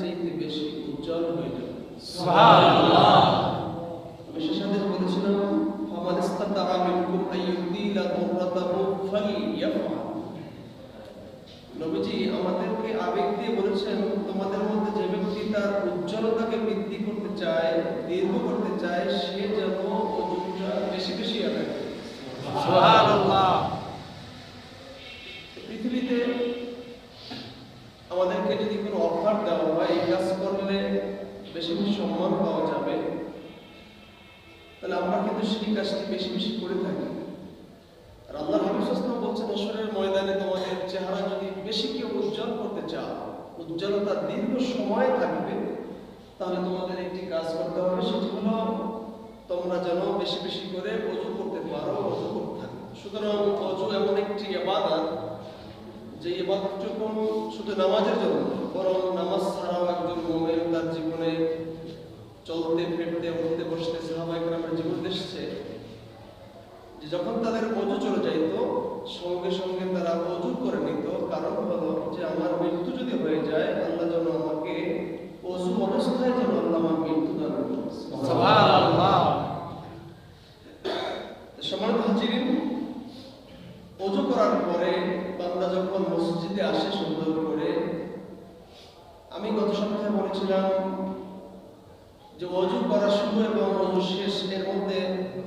চাইতে বেশি উজ্জ্বল হয়ে যাবে। সুবহানাল্লাহ। আমি সে সাথে বলেছিলাম ফামান ইসতাতাআ মিনকুম আইয়ুদিলা দুররাতাহু ফালইয়াফআল। নবীজি আমাদেরকে আবেগ দিয়ে বলেছেন, তোমাদের মধ্যে যে ব্যক্তি তার উজ্জ্বলতাকে বৃদ্ধি করতে চায়, দীর্ঘ করতে চায়, সে যেন ওজুটা বেশি বেশি আদায় করে। সুবহানাল্লাহ। পৃথিবীতে আমাদেরকে যদি কোনো অফার দেওয়া হয়, এই কাজ করলে বেশি বেশি সম্মান পাওয়া যাবে, তাহলে আমরা কিন্তু সেই কাজটি বেশি বেশি করে থাকি। আর আল্লাহর হাবিব সাল্লাল্লাহু আলাইহি ওয়াসাল্লাম বলছেন, হাশরের ময়দানে তোমাদের চেহারা যদি বেশি কেউ উজ্জ্বল করতে চাও, উজ্জ্বলতা দীর্ঘ সময় থাকবে, তাহলে তোমাদের একটি কাজ করতে হবে, সেটি হলো তোমরা যেন বেশি বেশি করে ওযু করতে পারো, ওযু করতে থাকো। সুতরাং ওযু এমন একটি ইবাদত, যে ইবাদতটুকু শুধু নামাজের জন্য নয়, বরং নামাজ ছাড়াও একজন মুমিন তার জীবনে চলতে ফিরতে উঠতে বসতে সাহাবায়ে কেরামের জীবন এসেছে যে যখন তাদের ওযু চলে যাইত, সঙ্গে সঙ্গে তারা ওযু করে নিত। কারণ হলো যে আমার মৃত্যু যদি হয়ে যায়, আল্লাহ যেন আমাকে ওযু অবস্থায় যেন আল্লাহ আমার মৃত্যু দান করেন। সুবহানাল্লাহ। সম্মানিত হাজিরিন, ওযু করার পরে বান্দা যখন মসজিদে আসে সুন্দর করে, আমি গত সপ্তাহে বলেছিলাম যে ওযু করা শুরু এবং ওযু শেষ এর মধ্যে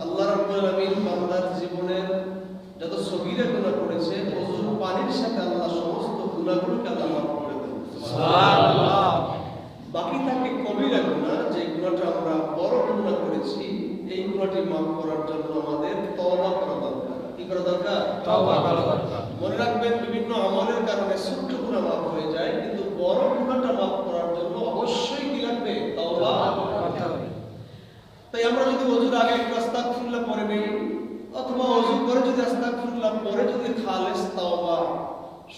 আল্লাহ রাব্বুল আলামিন বান্দার জীবনের যত সগীরা গুনাহ করেছে, ওযুর পানির সাথে আল্লাহ সমস্ত গুনাহগুলোকে আল্লাহ মাফ করে দেন। সুবহানাল্লাহ। বাকি থাকে কবিরা গুনাহ, যে গুনাহটা আমরা বড় গুনাহ করেছি, এই গুনাহটি মাফ করার জন্য আমাদের তওবা করা দরকার। কি করা দরকার? তওবা করা দরকার। মনে রাখবেন, বিভিন্ন আমলের কারণে ছোট গুনাহ মাফ হয়ে যায়, কিন্তু বড় গুনাহটা মাফ করার জন্য অবশ্যই কি লাগবে? তওবা করতে হবে। তাই আমরা যদি ওযুর আগে একটু আস্তাগফিরুল্লাহ পড়ে নেই, অথবা ওযু করে যদি আস্তাগফিরুল্লাহ পড়ে যদি খালেস তওবা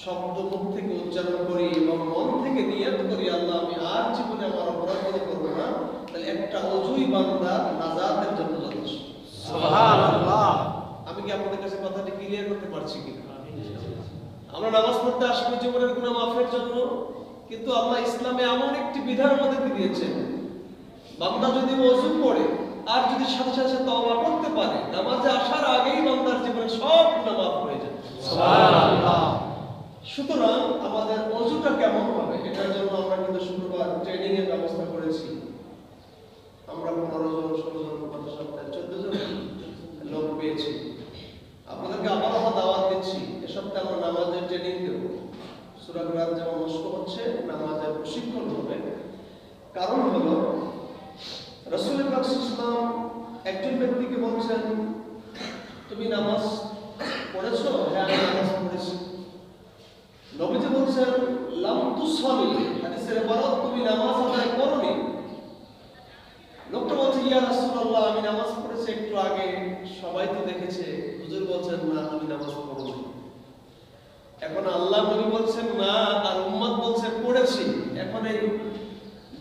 শব্দ মুখ থেকে উচ্চারণ করি এবং মন থেকে নিয়ত করি, আল্লাহ আমি আর জীবনে আমার অপরাধ করব না, তাহলে একটা ওযুই বান্দার নাজাতের জন্য যথেষ্ট। সুবহানাল্লাহ। আমি কি আপনাদের কাছে কথাটি ক্লিয়ার করতে পারছি কিনা? আমরা নামাজ পড়তে আসবো জীবনের গুনাহ মাফের জন্য, কিন্তু আল্লাহ ইসলামে এমন একটি বিধান আমাদেরকে দিয়েছেন, বান্দা যদি ওযু করে আর যদি সাথে সাথে তওবা করতে পারে, নামাজে আসার আগেই বান্দার জীবনের সব গুনাহ মাফ হয়ে যায়। সুবহানাল্লাহ। সুতরাং আমাদের ওযুটা কেমন হবে, এটার জন্য আমরা কিন্তু শুক্রবার ট্রেনিং এর ব্যবস্থা করেছি। আমরা 15 জন 16 জন গত সপ্তাহে 14 জন লোক পেয়েছি। আপনাদেরকে আবারও দাওয়াত দিচ্ছি, এ সপ্তাহে আমরা নামাজের ট্রেনিং দেব। সূরা কিরাত যেমন নষ্ট হচ্ছে, নামাজের প্রশিক্ষণ হবে। কারণ হলো রাসূল পাক সাল্লাল্লাহু আলাইহি ওয়াসাল্লাম একজন ব্যক্তিকে বলছেন, তুমি নামাজ পড়েছো? হ্যাঁ, আমি নামাজ পড়েছি। নবীজি বলছেন, লাম তুসাল্লি, হাদিসের ইবারত, তুমি নামাজ আদায় করোনি। লোকটা বলছে, ইয়া রাসূলুল্লাহ, আমি নামাজ পড়েছি একটু আগে, সবাই তো দেখেছে। হুজুর বলছেন, না, তুমি নামাজ পড়োনি। এখন আল্লাহ নবী বলছেন না, আর উম্মত বলছে পড়েছি। এখন এই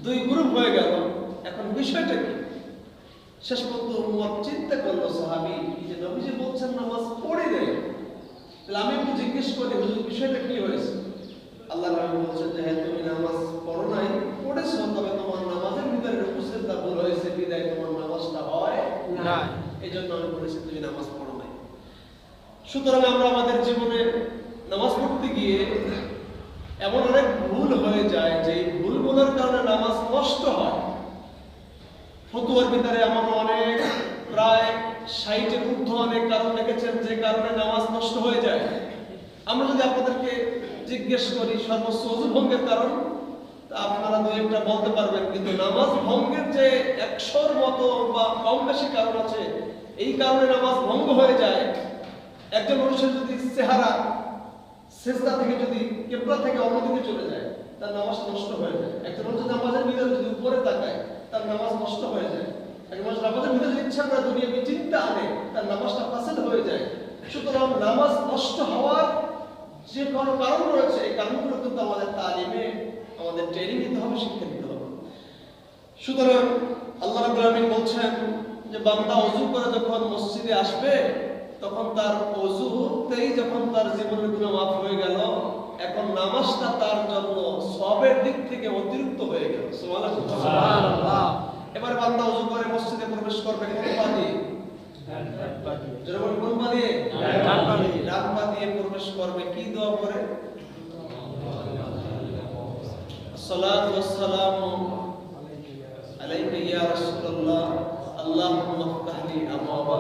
দুই গ্রুপ হয়ে গেল। এখন বিষয়টা কি? শেষ পর্যন্ত উম্মত চিন্তা করলো, সাহাবী যে নবীজি বলছেন নামাজ পড়ে নেই, তাহলে আমি একটু জিজ্ঞেস করি, হুজুর বিষয়টা কি হয়েছে? আল্লাহ নবী বলছেন যে হ্যাঁ, তুমি নামাজ পড়ো নাই, পড়েছো, তবে তোমার নামাজের ভিতরে রুকু সিজদা ভুল হয়েছে, বিদায় তোমার নামাজটা হয় না। এইজন্য আমি বলেছি তুমি নামাজ পড়ো নাই। সুতরাং আমরা আমাদের জীবনে নামাজ পড়তে গিয়ে এমন অনেক ভুল হয়ে যায় যে ভুলগুলোর কারণে নামাজ নষ্ট হয়। ফতোয়ার ভিতরে এমন অনেক প্রায় 60-এর ঊর্ধ্ব অনেক কারণ লিখেছেন যে কারণে নামাজ নষ্ট হয়ে যায়। আমরা যদি আপনাদেরকে জিজ্ঞেস করি সর্বোচ্চ ওযু ভঙ্গের কারণ, তা আপনারা দুই একটা বলতে পারবেন, কিন্তু নামাজ ভঙ্গের যে 100-র মতো বা কম বেশি কারণ আছে, এই কারণে নামাজ ভঙ্গ হয়ে যায়। একজন মানুষের যদি চেহারা সিজদা থেকে যদি কিবলা থেকে অন্যদিকে চলে যায়, তার নামাজ নষ্ট হয়ে যায়। একজন মানুষ নামাজের ভিতরে যদি উপরে তাকায়, তার নামাজ নষ্ট হয়ে যায়। একজন মানুষ নামাজের ভিতরে যদি ইচ্ছা করে দুনিয়াবি চিন্তা আনে, তার নামাজটা ফাসিল হয়ে যায়। সুতরাং নামাজ নষ্ট হওয়ার যে কোনো কারণ রয়েছে, এই কারণগুলো কিন্তু আমাদের তালিমে, আমাদের ট্রেনিং দিতে হবে, শিক্ষা দিতে হবে। সুতরাং আল্লাহ রাব্বুল আলামিন বলছেন যে বান্দা ওযু করে যখন মসজিদে আসবে, তখন তার ওযুতেই যখন তার জীবনের গুনাহ মাফ হয়ে গেল, এখন নামাজটা তার জন্য সওয়াবের দিক থেকে অতিরিক্ত হয়ে গেল। সুবহানাল্লাহ। এবার বান্দা ওযু করে মসজিদে প্রবেশ করবে কোন পা দিয়ে? যেরকম কোন পা দিয়ে? ডান পা দিয়ে। ডান পা দিয়ে প্রবেশ করবে। কি দোয়া করে? আসসালাতু ওয়াসসালামু আলাইকা ইয়া রাসূলুল্লাহ আল্লাহুম্মা ইফতাহ লি আবওয়াবা